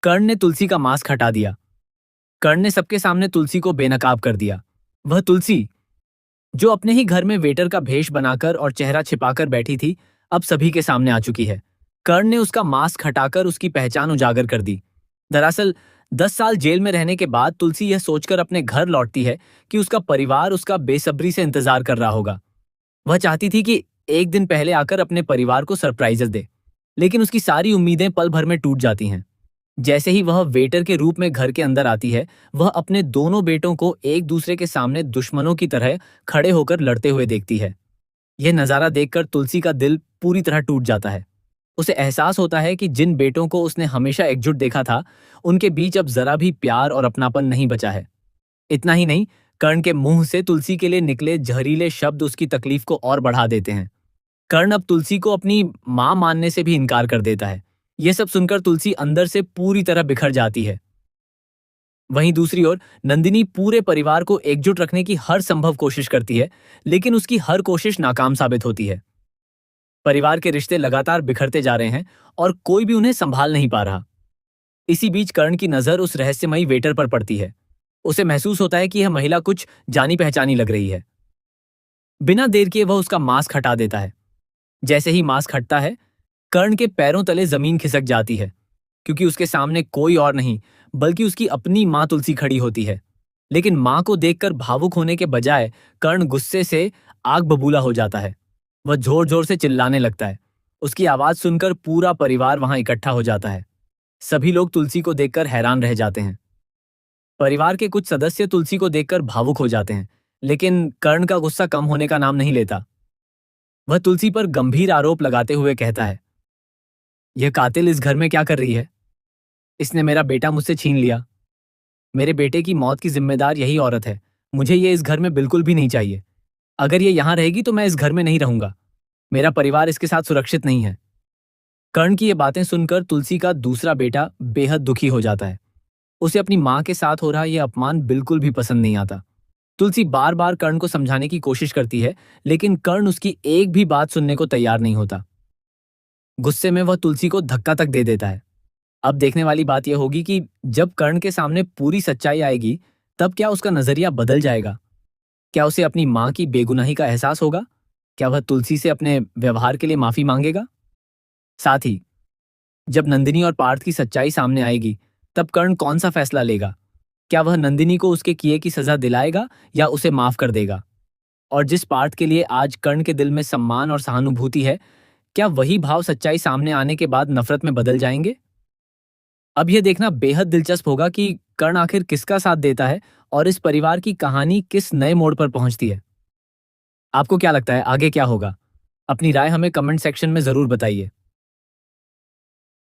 कर्ण ने तुलसी का मास्क हटा दिया। कर्ण ने सबके सामने तुलसी को बेनकाब कर दिया। वह तुलसी, जो अपने ही घर में वेटर का भेष बनाकर और चेहरा छिपाकर बैठी थी, अब सभी के सामने आ चुकी है। कर्ण ने उसका मास्क हटाकर उसकी पहचान उजागर कर दी। दरअसल 10 साल जेल में रहने के बाद तुलसी यह सोचकर अपने घर लौटती है कि उसका परिवार उसका बेसब्री से इंतजार कर रहा होगा। वह चाहती थी कि एक दिन पहले आकर अपने परिवार को सरप्राइजेस दे, लेकिन उसकी सारी उम्मीदें पल भर में टूट जाती हैं। जैसे ही वह वेटर के रूप में घर के अंदर आती है, वह अपने दोनों बेटों को एक दूसरे के सामने दुश्मनों की तरह खड़े होकर लड़ते हुए देखती है। यह नजारा देखकर तुलसी का दिल पूरी तरह टूट जाता है। उसे एहसास होता है कि जिन बेटों को उसने हमेशा एकजुट देखा था, उनके बीच अब जरा भी प्यार और अपनापन नहीं बचा है। इतना ही नहीं, कर्ण के मुंह से तुलसी के लिए निकले जहरीले शब्द उसकी तकलीफ को और बढ़ा देते हैं। कर्ण अब तुलसी को अपनी मां मानने से भी इनकार कर देता है। यह सब सुनकर तुलसी अंदर से पूरी तरह बिखर जाती है। वहीं दूसरी ओर नंदिनी पूरे परिवार को एकजुट रखने की हर संभव कोशिश करती है, लेकिन उसकी हर कोशिश नाकाम साबित होती है। परिवार के रिश्ते लगातार बिखरते जा रहे हैं और कोई भी उन्हें संभाल नहीं पा रहा। इसी बीच कर्ण की नजर उस रहस्यमयी वेटर पर पड़ती है। उसे महसूस होता है कि यह महिला कुछ जानी पहचानी लग रही है। बिना देर किए वह उसका मास्क हटा देता है। जैसे ही मास्क हटता है, कर्ण के पैरों तले जमीन खिसक जाती है, क्योंकि उसके सामने कोई और नहीं बल्कि उसकी अपनी मां तुलसी खड़ी होती है। लेकिन मां को देखकर भावुक होने के बजाय कर्ण गुस्से से आग बबूला हो जाता है। वह जोर जोर से चिल्लाने लगता है। उसकी आवाज सुनकर पूरा परिवार वहां इकट्ठा हो जाता है। सभी लोग तुलसी को देखकर हैरान रह जाते हैं। परिवार के कुछ सदस्य तुलसी को देखकर भावुक हो जाते हैं, लेकिन कर्ण का गुस्सा कम होने का नाम नहीं लेता। वह तुलसी पर गंभीर आरोप लगाते हुए कहता है, यह कातिल इस घर में क्या कर रही है? इसने मेरा बेटा मुझसे छीन लिया। मेरे बेटे की मौत की जिम्मेदार यही औरत है। मुझे ये इस घर में बिल्कुल भी नहीं चाहिए। अगर ये यहां रहेगी तो मैं इस घर में नहीं रहूंगा। मेरा परिवार इसके साथ सुरक्षित नहीं है। कर्ण की ये बातें सुनकर तुलसी का दूसरा बेटा बेहद दुखी हो जाता है। उसे अपनी मां के साथ हो रहा यह अपमान बिल्कुल भी पसंद नहीं आता। तुलसी बार बार कर्ण को समझाने की कोशिश करती है, लेकिन कर्ण उसकी एक भी बात सुनने को तैयार नहीं होता। गुस्से में वह तुलसी को धक्का तक दे देता है। अब देखने वाली बात यह होगी कि जब कर्ण के सामने पूरी सच्चाई आएगी, तब क्या उसका नजरिया बदल जाएगा? क्या उसे अपनी मां की बेगुनाही का एहसास होगा? क्या वह तुलसी से अपने व्यवहार के लिए माफी मांगेगा? साथ ही जब नंदिनी और पार्थ की सच्चाई सामने आएगी, तब कर्ण कौन सा फैसला लेगा? क्या वह नंदिनी को उसके किए की सजा दिलाएगा या उसे माफ कर देगा? और जिस पार्थ के लिए आज कर्ण के दिल में सम्मान और सहानुभूति है, क्या वही भाव सच्चाई सामने आने के बाद नफरत में बदल जाएंगे? अब यह देखना बेहद दिलचस्प होगा कि कर्ण आखिर किसका साथ देता है और इस परिवार की कहानी किस नए मोड़ पर पहुंचती है। आपको क्या लगता है आगे क्या होगा? अपनी राय हमें कमेंट सेक्शन में जरूर बताइए।